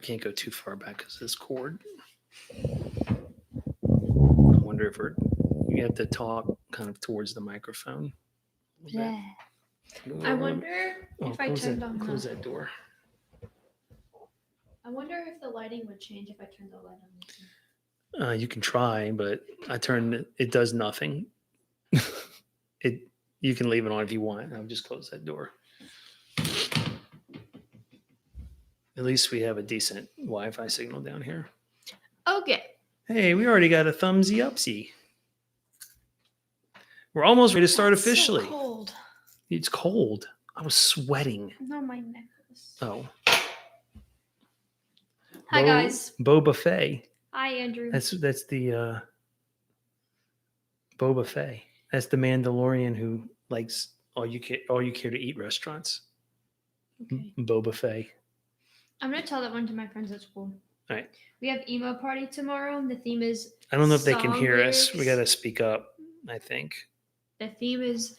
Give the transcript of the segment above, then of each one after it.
Can't go too far back because this cord. I wonder if you have to talk kind of towards the microphone. Yeah. I wonder if I turned on. Close that door. I wonder if the lighting would change if I turned the light on. You can try, but I turned it. It does nothing. You can leave it on if you want. I'll just close that door. At least we have a decent Wi-Fi signal down here. Okay. Hey, we already got a thumbsy upsy. We're almost ready to start officially. So cold. It's cold. I was sweating. No, my necklace. Oh. Hi guys. Boba Fett. Hi Andrew. That's the Boba Fett. That's the Mandalorian who likes all you care to eat restaurants. Okay. Boba Fett. I'm gonna tell that one to my friends at school. All right. We have emo party tomorrow. The theme is. I don't know if they can hear lyrics. us. We gotta speak up, I think. The theme is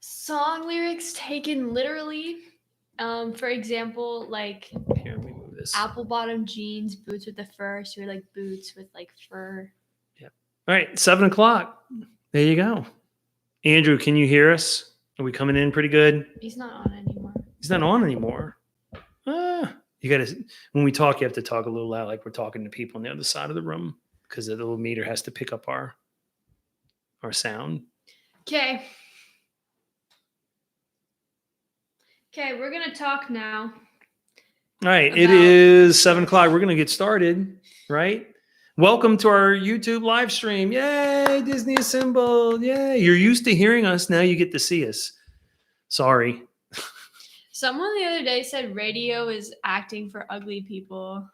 song lyrics taken literally. For example, like Here, let me move this. apple bottom jeans, boots with the fur, so you're like boots with like fur. Yep. All right, 7:00. There you go. Andrew, can you hear us? Are we coming in pretty good? He's not on anymore. He's not on anymore. You gotta, when we talk, you have to talk a little loud, like we're talking to people on the other side of the room, because the little meter has to pick up our sound. Okay, we're gonna talk now. All right, it is 7:00. We're gonna get started, right? Welcome to our YouTube live stream. Yay, Disney assembled. Yay. You're used to hearing us. Now you get to see us. Sorry. Someone the other day said radio is acting for ugly people.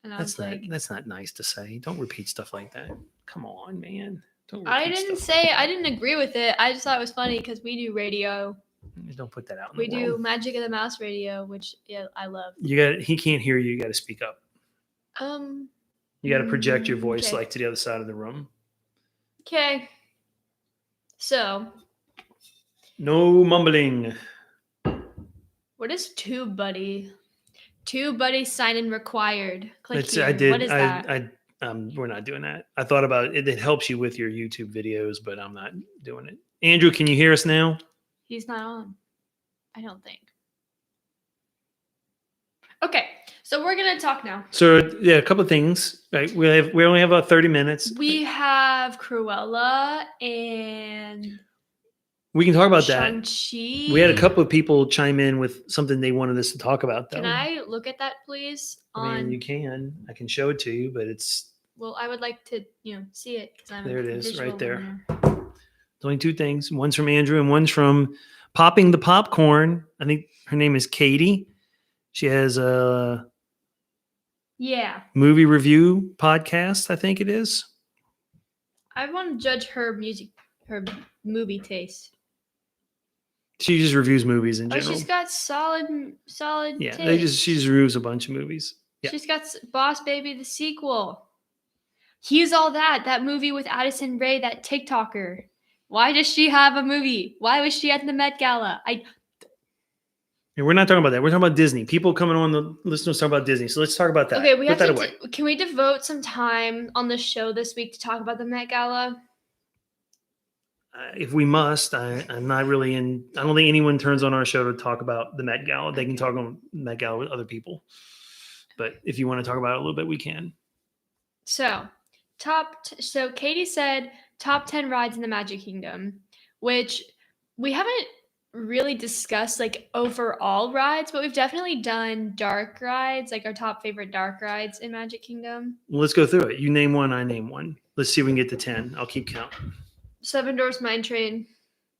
And that's not nice to say. Don't repeat stuff like that. Come on, man. I didn't agree with it. I just thought it was funny because we do radio. Don't put that out. We do Magic of the Mouse radio, which I love. He can't hear you. You got to speak up. You got to project your voice like to the other side of the room. Okay. So. No mumbling. What is TubeBuddy? TubeBuddy sign-in required. Click here. I did. What is that? We're not doing that. I thought about it. It helps you with your YouTube videos, but I'm not doing it. Andrew, can you hear us now? He's not on. I don't think. Okay, so we're gonna talk now. So yeah, a couple of things. Right, we only have about 30 minutes. We have Cruella and we can talk about Shang-Chi. that. We had a couple of people chime in with something they wanted us to talk about. Though. Can I look at that, please? I mean, you can. I can show it to you, but it's. Well, I would like to, see it because I'm. There it is, right there. Learner. There's only two things. One's from Andrew, and one's from Popping the Popcorn. I think her name is Katie. She has a movie review podcast, I think it is. I want to judge her movie taste. She just reviews movies in general. She's got solid yeah, taste. She just reviews a bunch of movies. Yeah. She's got Boss Baby the sequel. He's All That movie with Addison Rae, that TikToker. Why does she have a movie? Why was she at the Met Gala? And we're not talking about that. We're talking about Disney. People coming on, the listeners talk about Disney. So let's talk about that. Okay, can we devote some time on the show this week to talk about the Met Gala? If we must, I'm not really in. I don't think anyone turns on our show to talk about the Met Gala. They can talk on Met Gala with other people. But if you want to talk about it a little bit, we can. So, Katie said top 10 rides in the Magic Kingdom, which we haven't really discussed like overall rides, but we've definitely done dark rides, like our top favorite dark rides in Magic Kingdom. Well, let's go through it. You name one, I name one. Let's see if we can get to 10. I'll keep count. Seven Dwarfs Mine Train.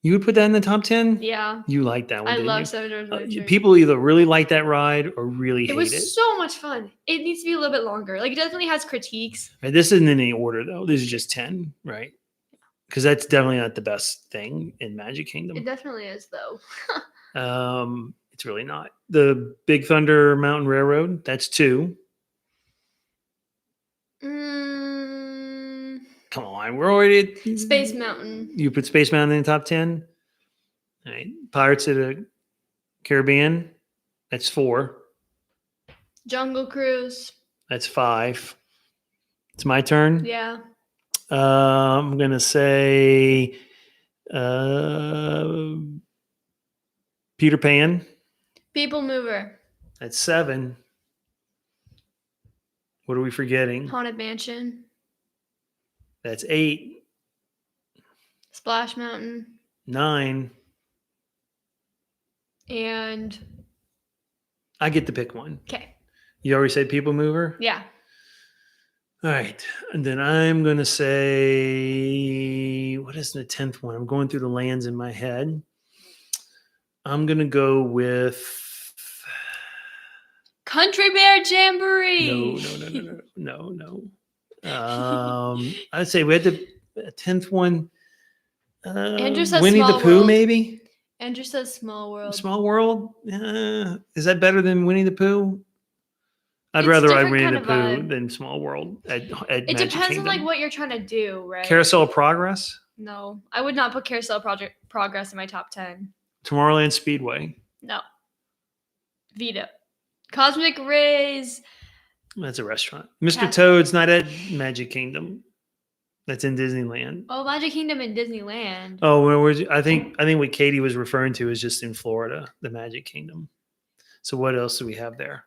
You would put that in the top 10? Yeah. You like that one, I love you? Seven Dwarfs Mine Train. People either really like that ride or really hate it. It was so much fun. It needs to be a little bit longer. Like, it definitely has critiques. Right, this isn't in any order, though. This is just 10, right? Because that's definitely not the best thing in Magic Kingdom. It definitely is, though. It's really not. The Big Thunder Mountain Railroad, that's 2. Come on, we're already at Space Mountain. You put Space Mountain in the top 10? All right. Pirates of the Caribbean, that's 4. Jungle Cruise. That's 5. It's my turn. Yeah. I'm gonna say Peter Pan. People Mover. That's 7. What are we forgetting? Haunted Mansion. That's 8. Splash Mountain. 9. And I get to pick one. okay. You already said People Mover? Yeah. All right. And then I'm going to say, what is the 10th one? I'm going through the lands in my head. I'm going to go with. Country Bear Jamboree. No. I'd say we had the 10th one. Andrew says Winnie the Small Pooh, World. maybe? Andrew says Small World. Small World? Is that better than Winnie the Pooh? I'd It's rather ride different Winnie kind the of Pooh vibe. than Small World at It Magic depends Kingdom. on like what you're trying to do, right? Carousel of Progress? No, I would not put Carousel Progress in my top 10. Tomorrowland Speedway? No. Vita. Cosmic Rays. That's a restaurant. Mr. Cat- Toad's not at Magic Kingdom. That's in Disneyland. Oh, Magic Kingdom in Disneyland. Oh, where was I think what Katie was referring to is just in Florida, the Magic Kingdom. So what else do we have there?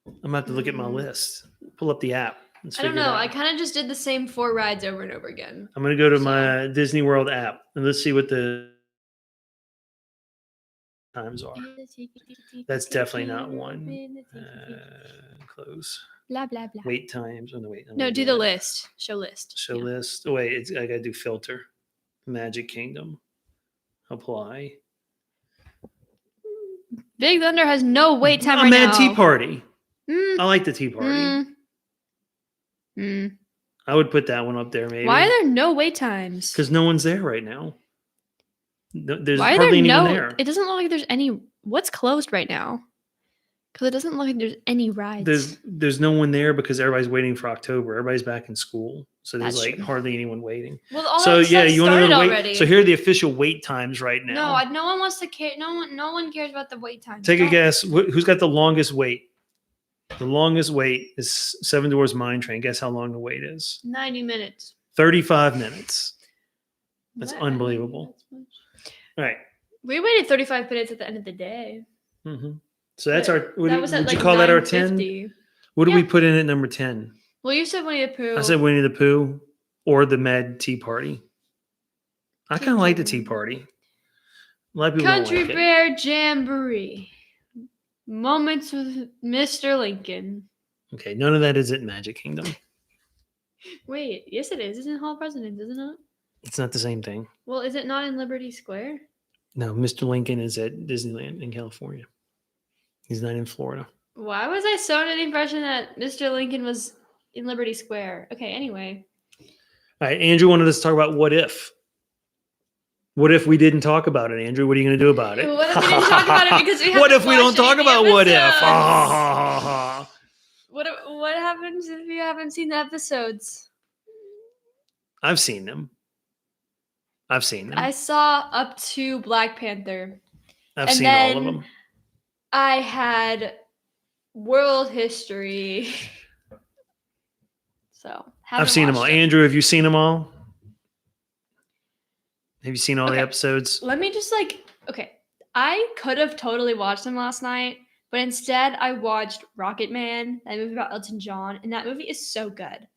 I'm gonna have to look at my list. Pull up the app. Let's I don't figure it know. out. I kind of just did the same 4 rides over and over again. I'm gonna go to So- my Disney World app and let's see what the times are. That's definitely not one. Close. Blah blah blah. Wait times. Oh no, wait. I'm No, gonna do that. the list. Show list. Show Yeah. list. Oh wait, I gotta do filter. Magic Kingdom. Apply. Big Thunder has no wait time A right Mad now. Tea Party. Mm, I like the Tea Party. mm. I would put that one up there maybe. Why are there no wait times? Because no one's there right now. There's Why are hardly there anyone no? there. It doesn't look like there's any. What's closed right now? Because it doesn't look like there's any rides. There's no one there because everybody's waiting for October. Everybody's back in school, so there's That's like true. hardly anyone waiting. Well, all So that yeah, stuff you want to started know the wait? already. So here are the official wait times right now. No, no one wants to care. No one cares about the wait times. Take a Don't- guess. Who's got the longest wait? The longest wait is Seven Dwarfs Mine Train. Guess how long the wait is? 90 minutes. 35 minutes. That's Wow, unbelievable. that's much. All right. We waited 35 minutes at the end of the day. Mm-hmm. So that's our. What That do- was would at you like call that our 10? 9:50. What do Yeah. we put in at number 10? Well, you said Winnie the Pooh. I said Winnie the Pooh or the Mad Tea Party. I kind of like the Tea Party. A lot of people Country don't like it. Bear Jamboree. Moments with Mr. Lincoln. Okay, none of that is at Magic Kingdom. Wait, yes it is. It's in Hall of Presidents, isn't it? It's not the same thing. Well, is it not in Liberty Square? No, Mr. Lincoln is at Disneyland in California. He's not in Florida. Why was I so under the impression that Mr. Lincoln was in Liberty Square? Okay, anyway. All right, Andrew wanted us to talk about what if. What if we didn't talk about it, Andrew? What are you going to do about it? What if we didn't talk about it because we What haven't if we don't watched talk any of the about what if? episodes? What happens if you haven't seen the episodes? I've seen them. I saw up to Black Panther. I've and seen all of then them. I had world history. So I've seen them all. watched it. Andrew, have you seen them all? Have you seen all the Okay. episodes? Let me just okay. I could have totally watched them last night, but instead I watched Rocket Man, that movie about Elton John, and that movie is so good.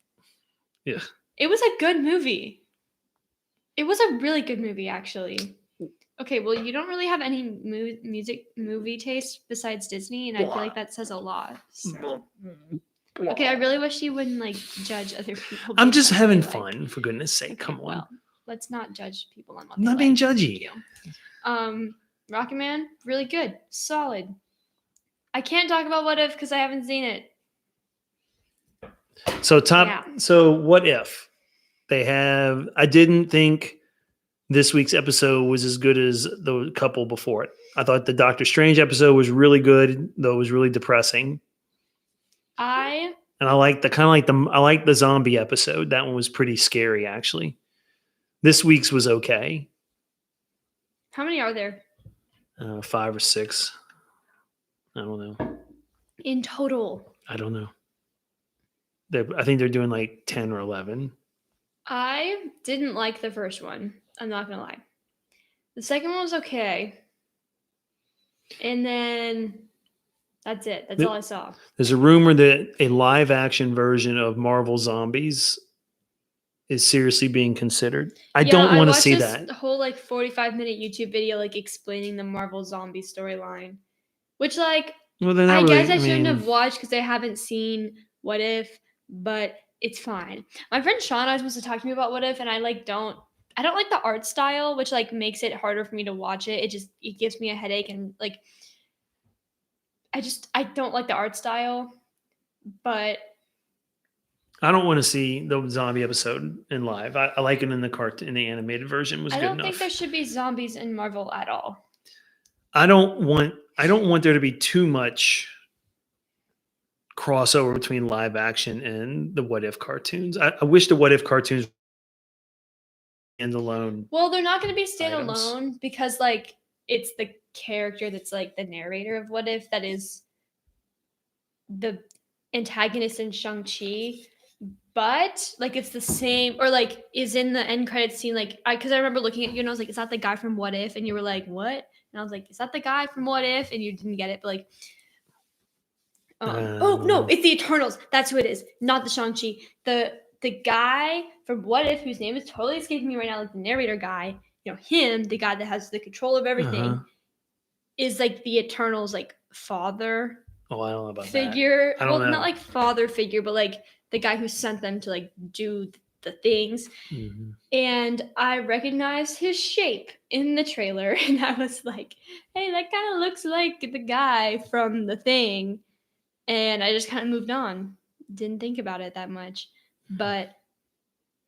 Yeah. It was a good movie. It was a really good movie, actually. Okay, well, you don't really have any movie taste besides Disney, and I feel like that says a lot. So. Okay, I really wish you wouldn't judge other people. I'm based just on what having they like. fun, for goodness sake. Okay, Come on. well, let's not judge people on what I'm they not being like. judgy. Thank you. Rocket Man, really good, solid. I can't talk about What If because I haven't seen it. So Yeah. So what if they have? I didn't think this week's episode was as good as the couple before it. I thought the Doctor Strange episode was really good, though it was really depressing. And I like I like the zombie episode. That one was pretty scary, actually. This week's was okay. How many are there? 5 or 6. I don't know. in total? I don't know. I think they're doing like 10 or 11. I didn't like the first one. I'm not gonna lie. The second one was okay, and then that's it. That's all I saw. There's a rumor that a live action version of Marvel Zombies is seriously being considered. I don't want to see that. The whole like 45-minute YouTube video like explaining the Marvel zombie storyline, which like Well, then I guess really, I shouldn't have watched because I haven't seen What If, but it's fine. My friend Sean was supposed to talk to me about What If, and I don't like the art style, which like makes it harder for me to watch it. It gives me a headache, and like I don't like the art style, but I don't want to see the zombie episode in live. I like it in the cartoon, in the animated version was I good don't enough. think there should be zombies in Marvel at all. I don't want there to be too much crossover between live action and the What If cartoons. I wish the What If cartoons standalone. Well, they're not going to be standalone because like it's the character that's like the narrator of What If that is the antagonist in Shang-Chi, but like it's the same or like is in the end credits scene like because I remember looking at you and I was like, is that the guy from What If? And you were like, what? And I was like, is that the guy from What If? And you didn't get it, but like oh no, it's the Eternals. That's who it is, not the Shang-Chi. The guy from What If, whose name is totally escaping me right now, like the narrator guy, you know, him, the guy that has the control of everything, is like the Eternals like father. Oh, I don't know about figure. That. I don't know. Not like father figure, but like the guy who sent them to like do the things. Mm-hmm. And I recognized his shape in the trailer, and I was like, "Hey, that kind of looks like the guy from the thing." And I just kind of moved on. Didn't think about it that much, but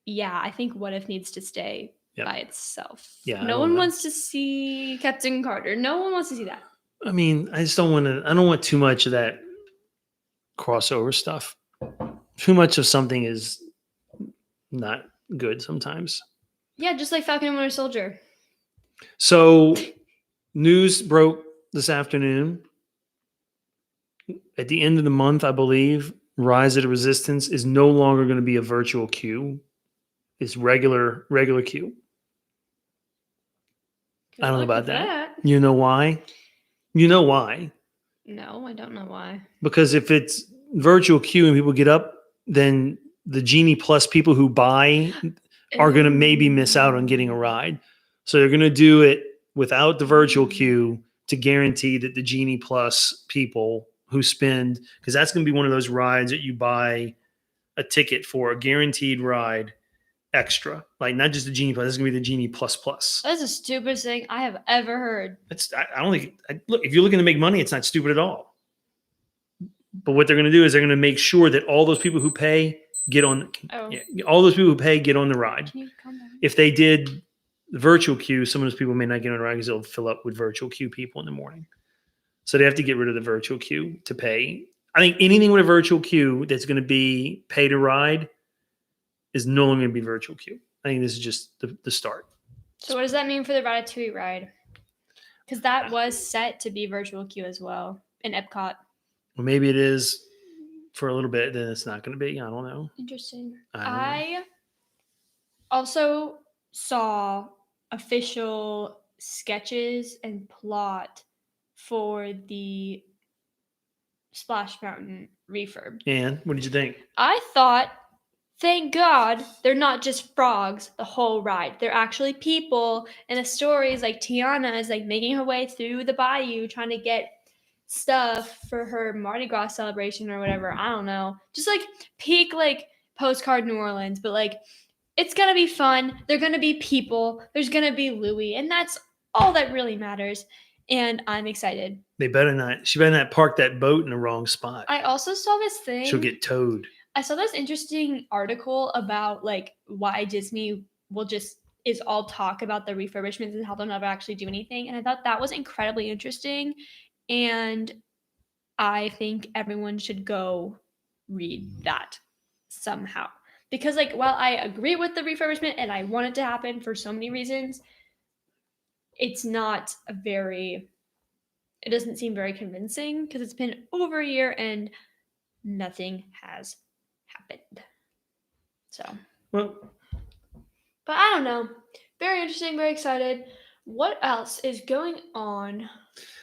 yeah, I think What If needs to stay by itself. Yeah, no one wants to see Captain Carter. No one wants to see that. I mean, I just don't want to. I don't want too much of that crossover stuff. Too much of something is not good sometimes. Yeah, just like Falcon and Winter Soldier. So, news broke this afternoon. At the end of the month, I believe, Rise of the Resistance is no longer going to be a virtual queue. It's regular queue. I don't know about that. You know why? You know why? No, I don't know why. Because if it's virtual queue and people get up, then the Genie Plus people who buy are going to maybe miss out on getting a ride. So they're going to do it without the virtual queue to guarantee that the Genie Plus people who spend, because that's going to be one of those rides that you buy a ticket for, a guaranteed ride extra. Like not just the Genie Plus, this is going to be the Genie Plus Plus. That's the stupidest thing I have ever heard. I don't think, look, if you're looking to make money, it's not stupid at all. But what they're going to do is they're going to make sure that all those people who pay get on. All those people who pay get on the ride. If they did the virtual queue, some of those people may not get on the ride because they'll fill up with virtual queue people in the morning. So they have to get rid of the virtual queue to pay. I think anything with a virtual queue that's going to be pay to ride is no longer going to be virtual queue. I think this is just the start. So what does that mean for the Ratatouille ride? Because that was set to be virtual queue as well in Epcot. Well, maybe it is for a little bit, then it's not going to be. I don't know. Interesting. I also saw official sketches and plot for the Splash Mountain refurb. And what did you think? I thought, thank God they're not just frogs the whole ride. They're actually people. And the story is like Tiana is like making her way through the bayou trying to get stuff for her Mardi Gras celebration or whatever. I don't know. Just like peak like postcard New Orleans, but like it's gonna be fun. They're gonna be people. There's gonna be Louie, and that's all that really matters. And I'm excited. They better not. She better not park that boat in the wrong spot. I also saw this thing. She'll get towed. I saw this interesting article about like why Disney is all talk about the refurbishments and how they'll never actually do anything. And I thought that was incredibly interesting. And I think everyone should go read that somehow. Because like while I agree with the refurbishment and I want it to happen for so many reasons, it's not a very it doesn't seem very convincing because it's been over a year and nothing has happened. So, Well, but I don't know. Very interesting, very excited. What else is going on?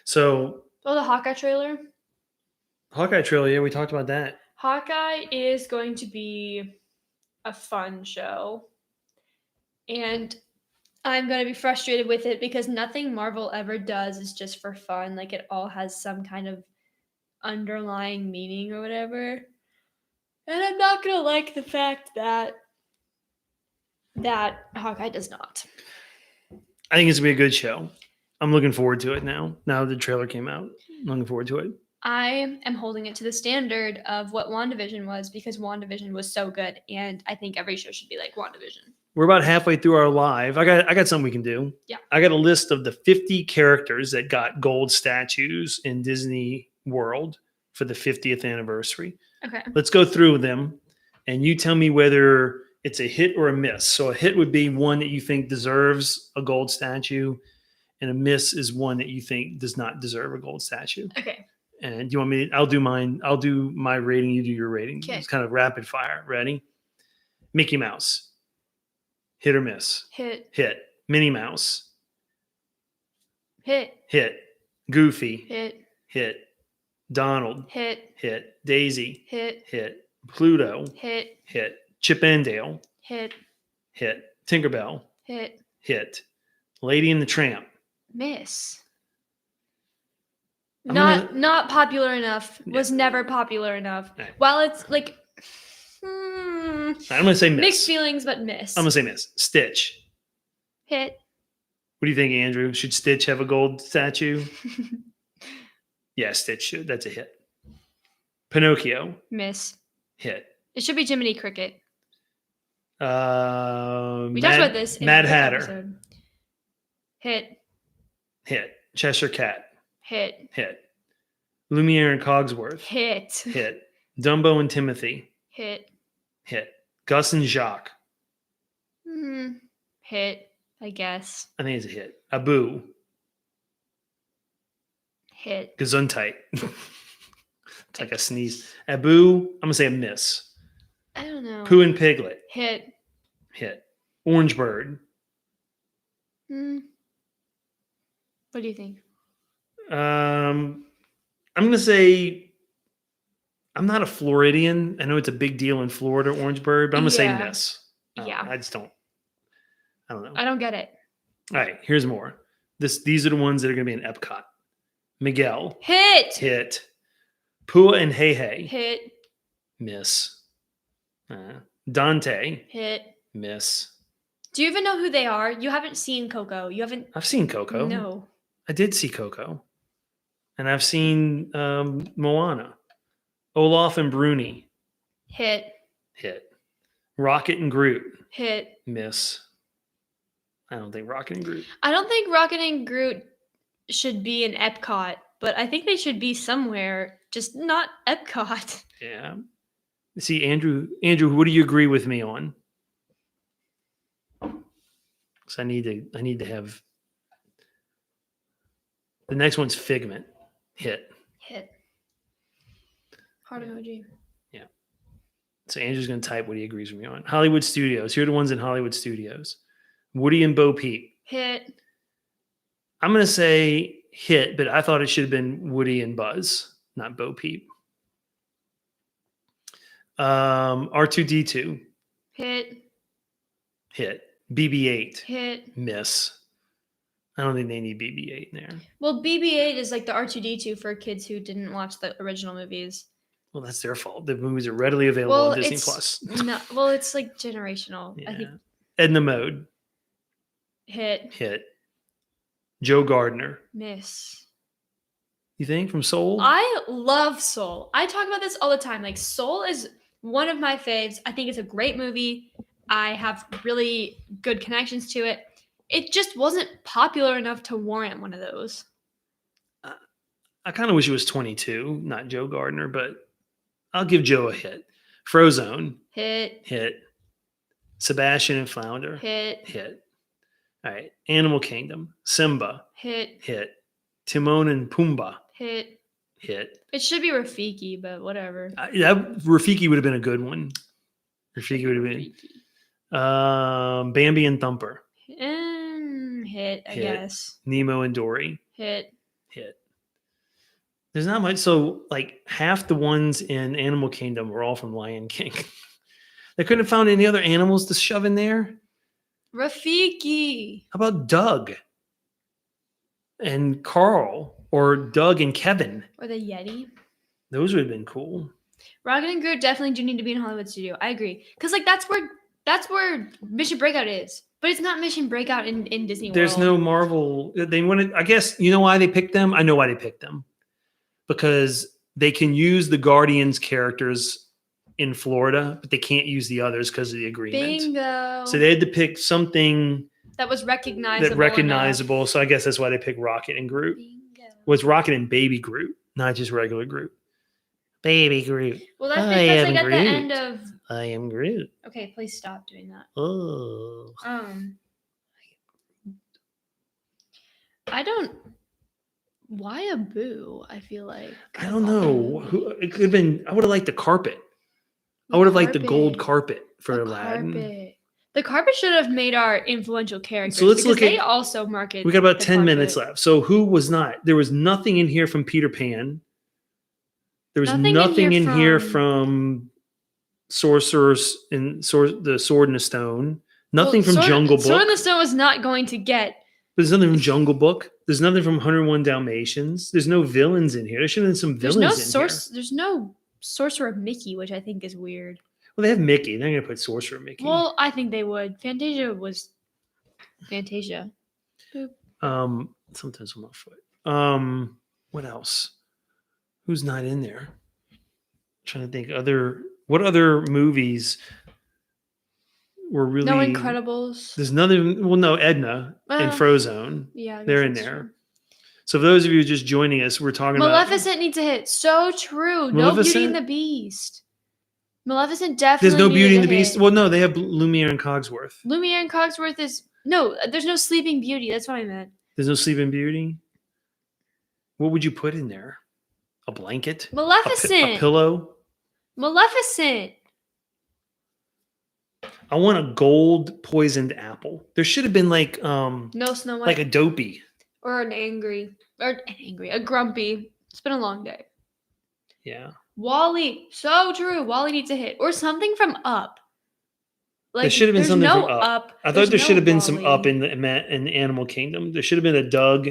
so Oh, the Hawkeye trailer. Hawkeye trailer, yeah, we talked about that. Hawkeye is going to be a fun show. And I'm going to be frustrated with it because nothing Marvel ever does is just for fun. Like it all has some kind of underlying meaning or whatever. And I'm not going to like the fact that Hawkeye does not. I think it's gonna be a good show. I'm looking forward to it now. Now the trailer came out. I'm looking forward to it. I am holding it to the standard of what WandaVision was because WandaVision was so good, and I think every show should be like WandaVision. We're about halfway through our live. I got something we can do. Yeah. I got a list of the 50 characters that got gold statues in Disney World for the 50th anniversary. Okay. Let's go through them, and you tell me whether it's a hit or a miss. So a hit would be one that you think deserves a gold statue, and a miss is one that you think does not deserve a gold statue. Okay. And do you want me? I'll do mine. I'll do my rating. You do your rating. Okay. It's kind of rapid fire. Ready? Mickey Mouse. Hit or miss? Hit. Hit. Minnie Mouse. Hit. Hit. Goofy. Hit. Hit. Donald. Hit. Hit. Daisy. Hit. Hit. Pluto. Hit. Hit. Chip and Dale. Hit. Hit. Tinkerbell. Hit. Hit. Lady and the Tramp. Miss. I'm Not popular enough. Yeah. Was never popular enough. Right. While it's like I'm gonna say miss. mixed feelings, but miss. I'm gonna say miss. Stitch. Hit. What do you think, Andrew? Should Stitch have a gold statue? Yeah, Stitch should. That's a hit. Pinocchio. Miss. Hit. It should be Jiminy Cricket. We Mad, talked about this in Mad the Hatter. episode. Hit. Hit. Cheshire Cat. Hit. Hit. Lumiere and Cogsworth. Hit. Hit. Dumbo and Timothy. Hit. Hit. Gus and Jacques. Hit. I guess. I think it's a hit. Abu. Hit. Gesundheit. It's like a sneeze. Abu. I'm gonna say a miss. I don't know. Pooh and Piglet. Hit. Hit. Orange Bird. What do you think? I'm gonna say I'm not a Floridian. I know it's a big deal in Florida, Orange Bird, but I'm gonna say Yeah. miss. Yeah. I just don't. I don't know. I don't get it. All right, here's more. These are the ones that are gonna be in Epcot. Miguel. Hit. Hit. Pua and Hey Hey. Hit. Miss. Dante. Hit. Miss. Do you even know who they are? You haven't seen Coco. You haven't. I've seen Coco. No. I did see Coco. And I've seen Moana. Olaf and Bruni. Hit. Hit. Rocket and Groot. Hit. Miss. I don't think Rocket and Groot. I don't think Rocket and Groot should be in Epcot, but I think they should be somewhere, just not Epcot. Yeah. See, Andrew, what do you agree with me on? Because I need to have the next one's Figment. Hit. Hit. Heart emoji. Yeah. So Andrew's gonna type what he agrees with me on. Hollywood Studios. Here are the ones in Hollywood Studios. Woody and Bo Peep. Hit. I'm gonna say hit, but I thought it should have been Woody and Buzz, not Bo Peep. R2D2. Hit. Hit. BB-8. Hit. Miss. I don't think they need BB-8 in there. Well, BB-8 is like the R2D2 for kids who didn't watch the original movies. Well, that's their fault. The movies are readily available on Disney Plus. No, well, it's like generational. Yeah. I think. Edna Mode. Hit. Hit. Joe Gardner. Miss. You think from Soul? I love Soul. I talk about this all the time. Like Soul is one of my faves. I think it's a great movie. I have really good connections to it. It just wasn't popular enough to warrant one of those. I kind of wish it was 22, not Joe Gardner, but I'll give Joe a hit. Frozone. Hit. Hit. Sebastian and Flounder. Hit. Hit. All right. Animal Kingdom. Simba. Hit. Hit. Timon and Pumbaa. Hit. Hit. It should be Rafiki, but whatever. Rafiki would have been a good one. Rafiki would have been. Bambi and Thumper. Hit, I guess. Nemo and Dory. Hit. There's not much. So, like, half the ones in Animal Kingdom were all from Lion King. They couldn't have found any other animals to shove in there. Rafiki. How about Doug and Carl, or Doug and Kevin? Or the Yeti. Those would have been cool. Rocket and Groot definitely do need to be in Hollywood Studio. I agree. Because, like, that's where Mission Breakout is. But it's not Mission Breakout in Disney World. There's no Marvel. They wanted, I guess, you know why they picked them? I know why they picked them. Because they can use the Guardians characters in Florida, but they can't use the others because of the agreement. Bingo. So they had to pick something that was recognizable. Enough. So I guess that's why they picked Rocket and Groot. Bingo. Was Rocket and Baby Groot, not just regular Groot. Baby Groot. Well, that's because like at Groot. the end of. I am Groot. Okay, please stop doing that. Oh. I don't. Why a boo? I feel like. I don't know. It could have been. I would have liked the carpet. I would have liked the gold carpet for Aladdin. The carpet should have made our influential characters. So let's look at. They also market. We got about 10 minutes left. So who was not? There was nothing in here from Peter Pan. There was nothing in here from Sorcerers and the Sword and the Stone. Nothing from Jungle Book. Sword and the Stone was not going to get. There's nothing from Jungle Book. There's nothing from 101 Dalmatians. There's no villains in here. There should have been some villains in here. There's no Sorcerer Mickey, which I think is weird. Well, they have Mickey. They're going to put Sorcerer Mickey. Well, I think they would. Fantasia was Fantasia. Boop. Sometimes on my foot. What else? Who's not in there? I'm trying to think. What other movies were really? No Incredibles. There's nothing. Well, no, Edna and Frozone. Yeah, they're in there. True. So for those of you just joining us, we're talking about Maleficent needs a hit. So true. No Beauty and the Beast. Maleficent definitely. There's no Beauty and the Beast. Well, no, they have Lumiere and Cogsworth. Lumiere and Cogsworth is no. There's no Sleeping Beauty. That's what I meant. There's no Sleeping Beauty. What would you put in there? A blanket? Maleficent. A pillow? Maleficent. I want a gold poisoned apple. There should have been like no Snow White. Like a dopey. Or a grumpy. It's been a long day. Yeah. Wally. So true. Wally needs a hit. Or something from Up. Like, there should have been something from Up. I thought there should have been Wally. some Up in the Animal Kingdom. There should have been a Doug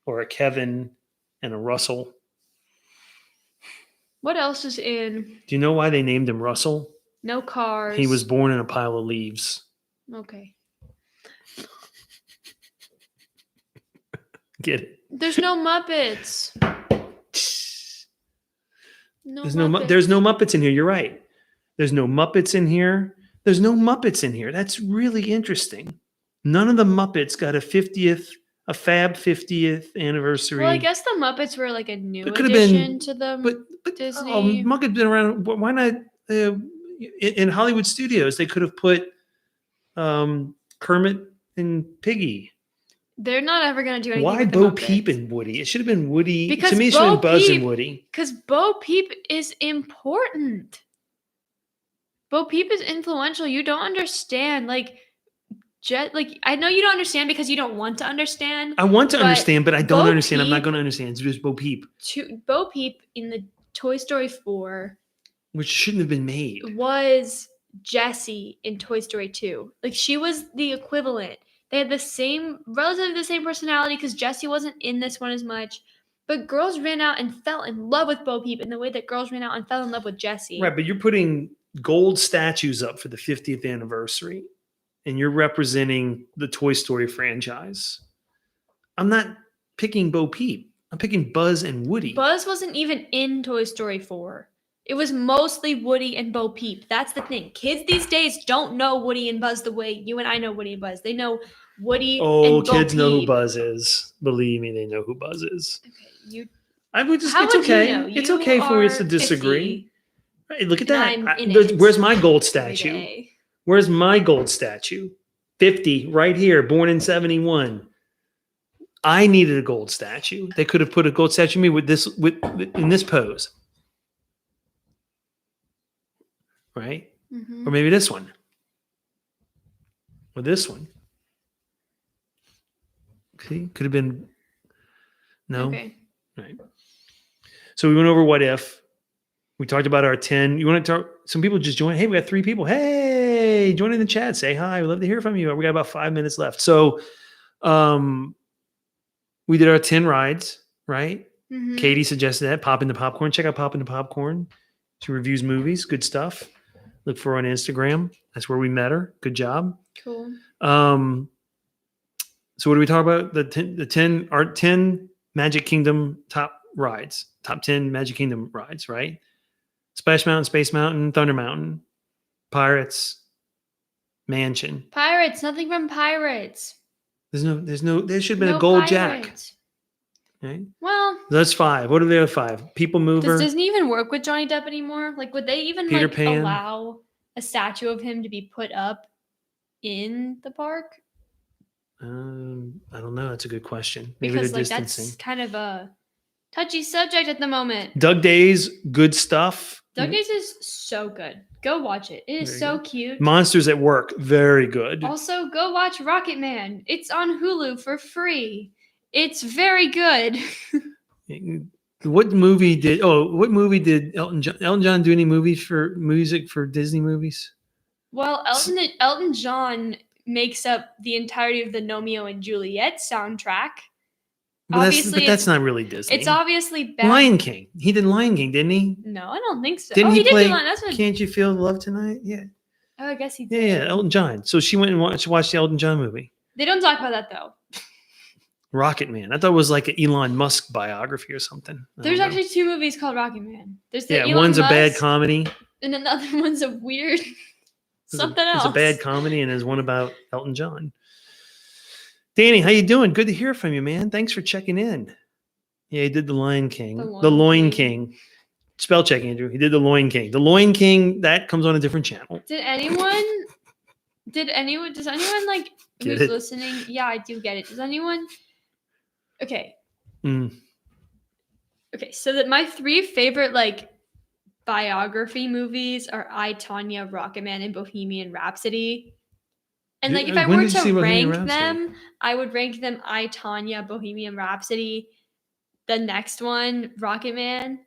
or a Kevin and a Russell. What else is in? Do you know why they named him Russell? No Cars. He was born in a pile of leaves. Okay. Get it? There's no Muppets. There's no Muppets in here. You're right. There's no Muppets in here. There's no Muppets in here. That's really interesting. None of the Muppets got a Fab 50th anniversary. Well, I guess the Muppets were like a new addition to the Disney. Muppets been around. Why not? In Hollywood Studios, they could have put Kermit and Piggy. They're not ever going to do anything. Why with Bo Muppets. Peep and Woody? It should have been Woody. Because to me, it should have been Buzz and Woody. Because Bo Peep is important. Bo Peep is influential. You don't understand. Like I know you don't understand because you don't want to understand. I want to understand, but I don't understand. I'm not Peep, going to understand. It's just Bo Peep. Bo Peep in the Toy Story 4, which shouldn't have been made, was Jessie in Toy Story 2. Like, she was the equivalent. They had relatively the same personality because Jessie wasn't in this one as much. But girls ran out and fell in love with Bo Peep in the way that girls ran out and fell in love with Jessie. Right, but you're putting gold statues up for the 50th anniversary, and you're representing the Toy Story franchise. I'm not picking Bo Peep. I'm picking Buzz and Woody. Buzz wasn't even in Toy Story 4. It was mostly Woody and Bo Peep. That's the thing. Kids these days don't know Woody and Buzz the way you and I know Woody and Buzz. They know Woody and Bo Peep. Kids know who Buzz is. Believe me, they know who Buzz is. Okay, it's okay. You know? It's okay for us to disagree. Right, look at that. Where's my gold statue? Where's my gold statue? 50, right here, born in 71. I needed a gold statue. They could have put a gold statue of me with this in this pose. Right? Mhm. Or maybe this one. Or this one. Okay. Could have been no. Okay. Right. So we went over what if. We talked about our 10. You want to talk? Some people just joined. Hey, we got 3 people. Hey, join in the chat. Say hi. We'd love to hear from you. We got about 5 minutes left. So we did our 10 rides, right? Mhm. Katie suggested that. Pop in the Popcorn. Check out Pop in the Popcorn. She reviews movies. Good stuff. Look for her on Instagram. That's where we met her. Good job. Cool. So what do we talk about? Our 10 Magic Kingdom top rides. Top 10 Magic Kingdom rides, right? Splash Mountain, Space Mountain, Thunder Mountain, Pirates, Mansion. Pirates. Nothing from Pirates. There should have been No a gold jack. Pirates. Right? Well, That's 5. What are the other 5? People Mover. does Disney even work with Johnny Depp anymore? Like, would they even Peter like Pan. allow a statue of him to be put up in the park? I don't know. That's a good question. Maybe Because they're like distancing. that's kind of a touchy subject at the moment. Doug Day's good stuff. Doug Days is so good. Go watch it. It is Very so good. cute. Monsters at Work. Very good. Also, go watch Rocket Man. It's on Hulu for free. It's very good. What movie did Elton John? Elton John do any music for Disney movies? Well, Elton John makes up the entirety of the Romeo and Juliet soundtrack. But Obviously, that's not really Disney. It's obviously bad. Lion King. He did Lion King, didn't he? No, I don't think so. Didn't he he did play do Lion. That's what. Can't You Feel the Love Tonight? Yeah. Oh, I guess he Yeah, did. yeah, Elton John. So she went and watched the Elton John movie. They don't talk about that though. Rocket Man. I thought it was like an Elon Musk biography or something. There's actually 2 movies called Rocket Man. There's the Elon one's Musk, a bad comedy. and another one's a weird something else. It's a bad comedy, and there's one about Elton John. Danny, how you doing? Good to hear from you, man. Thanks for checking in. Yeah, he did the Lion King. The Loin King. Spell check, Andrew. He did the Loin King. The Loin King, that comes on a different channel. Does anyone like Get who's it? listening? Yeah, I do get it. Does anyone? Okay. Mm. Okay, so that my 3 favorite like biography movies are I, Tanya, Rocketman, and Bohemian Rhapsody. And like if I When were did you see to Bohemian rank Rhapsody? them, I would rank them I, Tanya, Bohemian Rhapsody. The next one, Rocketman.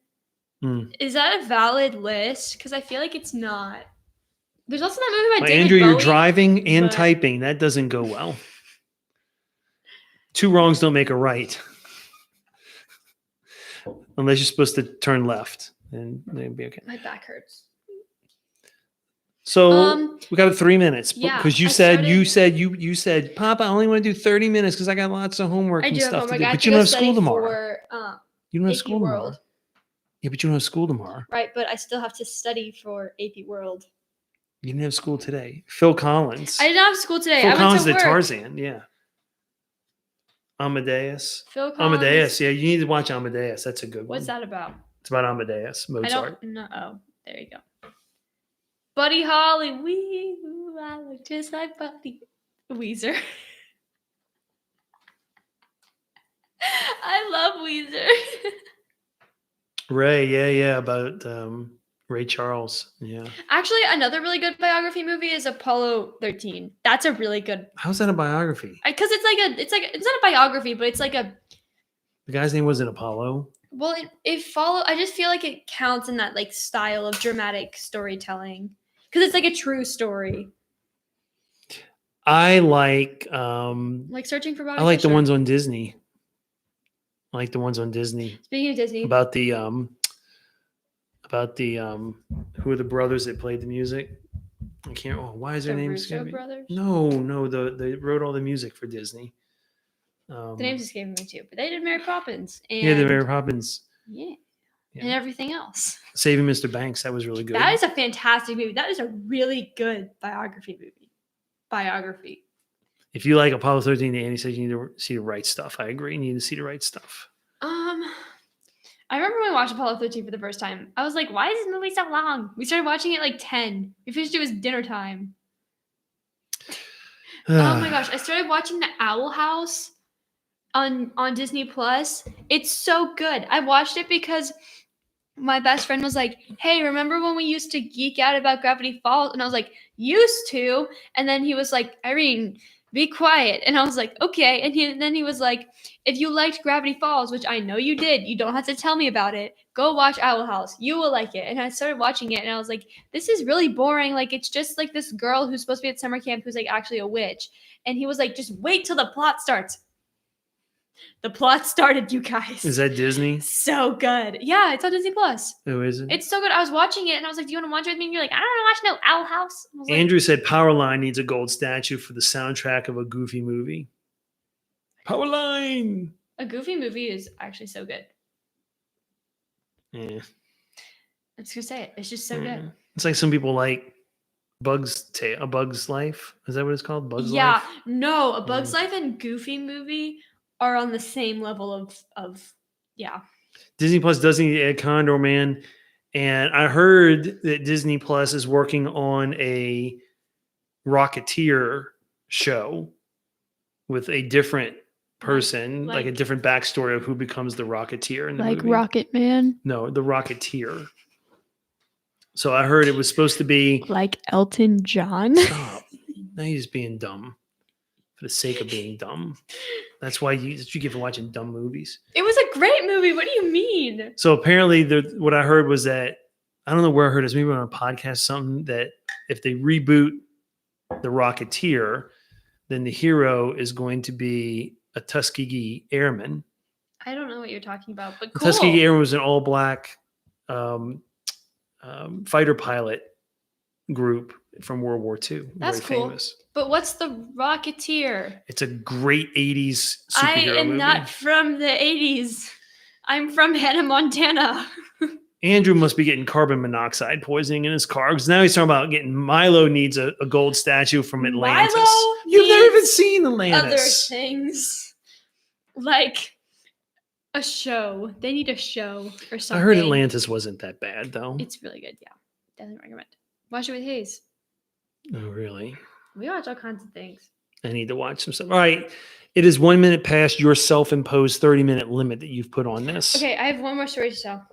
Mm. Is that a valid list? Because I feel like it's not. There's also that movie by David Andrew, Bowie. you're driving and but- typing. That doesn't go well. 2 wrongs don't make a right. Unless you're supposed to turn left. And it'd be okay. My back hurts. So we got 3 minutes. yeah, Because you I said, Papa, I only want to do 30 minutes because I got lots of homework I and do have stuff to homework. do. I have But to you go don't have study school tomorrow. for You don't have AP school tomorrow. World. Yeah, but you don't have school tomorrow. Right, but I still have to study for AP World. You didn't have school today. Phil Collins. I didn't have school today. Phil I Collins went to did work. Tarzan, yeah. Amadeus. Phil Collins. Amadeus, yeah. You need to watch Amadeus. That's a good one. What's that about? It's about Amadeus, I Mozart. don't know. Oh, there you go. Buddy Holly. Wee, ooh, I look just like Buddy. Weezer. I love Weezer. Ray, yeah, about Ray Charles. Yeah. Actually, another really good biography movie is Apollo 13. That's a really good How's that a biography? because it's not a biography, but it's like a The guy's name wasn't Apollo. well, it follow. I just feel like it counts in that like style of dramatic storytelling because it's like a true story, I like like Searching for Bobby I like the Fischer. ones on Disney. I like the ones on Disney. Speaking of Disney, About the who are the brothers that played the music? I can't. Oh, why is the their name Russo escaping me? brothers. No, they wrote all the music for Disney. The name's escaping me too, but they did Mary Poppins and Yeah, the Mary Poppins, yeah, Yeah. and everything else. Saving Mr. Banks. That was really good. That is a fantastic movie. That is a really good biography movie. Biography. If you like Apollo 13, Andy says you need to see the right stuff. I agree. You need to see the right stuff. I remember when we watched Apollo 13 for the first time. I was like, why is this movie so long? We started watching it like 10. We finished it was dinner time. Oh my gosh. I started watching The Owl House on Disney Plus. It's so good. I watched it because my best friend was like, "Hey, remember when we used to geek out about Gravity Falls?" And I was like, "Used to?" And then he was like, "Irene, be quiet." And I was like, "Okay." And then he was like, "If you liked Gravity Falls, which I know you did, you don't have to tell me about it. Go watch Owl House. You will like it." And I started watching it, and I was like, "This is really boring. Like, it's just like this girl who's supposed to be at summer camp who's like actually a witch." And he was like, "Just wait till the plot starts." The plot started, you guys. Is that Disney? So good. Yeah, it's on Disney Plus. Oh, is it? It's so good. I was watching it and I was like, "Do you want to watch it with me?" And you're like, "I don't want to watch no Owl House." I was like, Andrew said Powerline needs a gold statue for the soundtrack of a Goofy movie. Powerline. a Goofy movie is actually so good. Yeah. I'm just gonna say it. It's just so good. It's like some people like A Bug's Life. Is that what it's called? Bug's Yeah, Life? no, A Bug's Life and Goofy movie are on the same level of yeah. Disney Plus does need to add Condor Man. And I heard that Disney Plus is working on a Rocketeer show with a different person, like a Like- different backstory of who becomes the Rocketeer in the Like movie. Rocket Man, No, the Rocketeer. So I heard it was supposed to be. like Elton John. Stop. Now you're just being dumb for the sake of being dumb. That's why you get for watching dumb movies. It was a great movie. What do you mean? So apparently, what I heard was that I don't know where I heard this. Maybe on a podcast, or something that if they reboot the Rocketeer, then the hero is going to be a Tuskegee Airman. I don't know what you're talking about, but The cool. Tuskegee Airman was an all-black fighter pilot group from World War II. That's Very cool. famous. But what's the Rocketeer? It's a great 80s I superhero am movie. not from the 80s. I'm from Hannah, Montana. Andrew must be getting carbon monoxide poisoning in his car because now he's talking about getting Milo needs a gold statue from Atlantis. Milo You've never even needs seen Other Atlantis. things. Like a show. They need a show or something. I heard Atlantis wasn't that bad though. It's really good, yeah. Definitely recommend. Watch it with Hayes. Oh, really? We watch all kinds of things. I need to watch some stuff. All right. It is 1 minute past your self-imposed 30-minute limit that you've put on this. Okay, I have one more story to tell.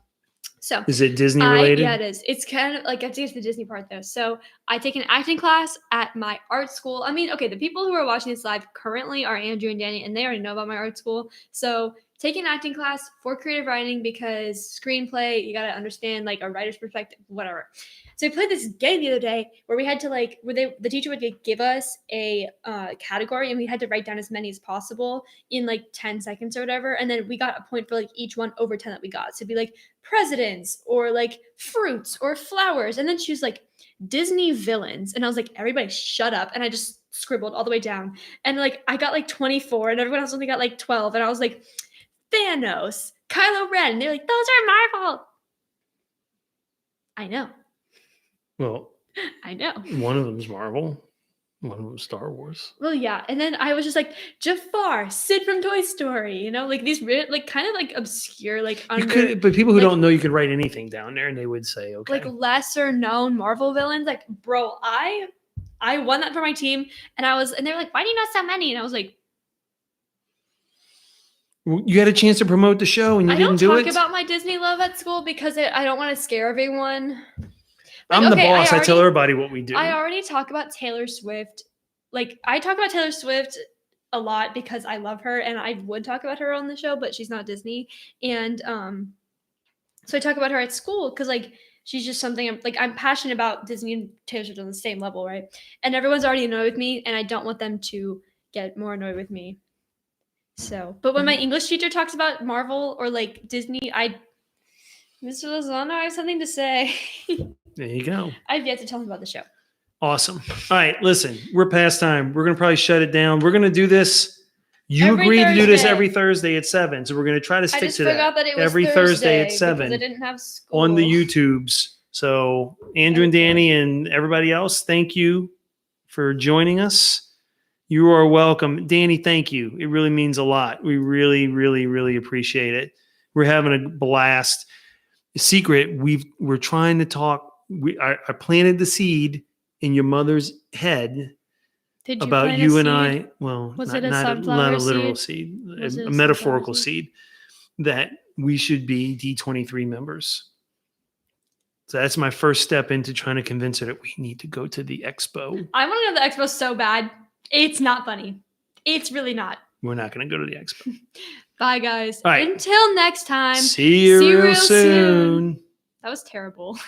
So Is it Disney related? yeah, it is. It's kind of like I have to get to the Disney part though. So I take an acting class at my art school. I mean, okay, the people who are watching this live currently are Andrew and Danny, and they already know about my art school. So take an acting class for creative writing because screenplay, you gotta understand like a writer's perspective, whatever. So we played this game the other day where we had to the teacher would give us a category and we had to write down as many as possible in like 10 seconds or whatever. And then we got a point for like each one over 10 that we got. So it'd be like presidents or like fruits or flowers. And then she was like Disney villains. And I was like, everybody shut up. And I just scribbled all the way down. And like I got like 24 and everyone else only got like 12. And I was like, Thanos, Kylo Ren. And they're like, those are Marvel. I know. Well, I know. one of them's Marvel. One of them's Star Wars. Well, yeah. And then I was just like, Jafar, Sid from Toy Story, you know, like these like kind of like obscure, like You could, but people who like- don't know, you could write anything down there and they would say, okay. like lesser known Marvel villains. Like, bro, I won that for my team. And they were like, why do you know so many? And I was like, You had a chance to promote the show and you I don't didn't do talk it? about my Disney love at school because I don't want to scare everyone. I'm the okay, boss. I tell everybody what we do. I already talk about Taylor Swift. Like, I talk about Taylor Swift a lot because I love her and I would talk about her on the show, but she's not Disney. And so I talk about her at school because, like, she's just something I'm passionate about Disney and Taylor Swift on the same level, right? And everyone's already annoyed with me and I don't want them to get more annoyed with me. So, but when my English teacher talks about Marvel or like Disney, Mr. Lozano, I have something to say. There you go. I've yet to tell him about the show. Awesome. All right, listen, we're past time. We're going to probably shut it down. We're going to do this. You Every agreed to do this Thursday. every Thursday at 7. So we're going to try to I stick just to forgot that. that it was Every Thursday at because 7 I didn't have school. on the YouTubes. So Andrew and Okay. Danny and everybody else, thank you for joining us. You are welcome. Danny, thank you. It really means a lot. We really, really, really appreciate it. We're having a blast. Secret, we're trying to talk. I planted the seed in your mother's head Did you about plant you a and seed? I. Well, Was not, it a not, sunflower a literal seed? seed, Was it a a metaphorical sunflower seed that we should be D23 members. So that's my first step into trying to convince her that we need to go to the expo. I want to go to the expo so bad. It's not funny. It's really not. We're not going to go to the expo. Bye, guys. All right. Until next time. See you real real soon. That was terrible.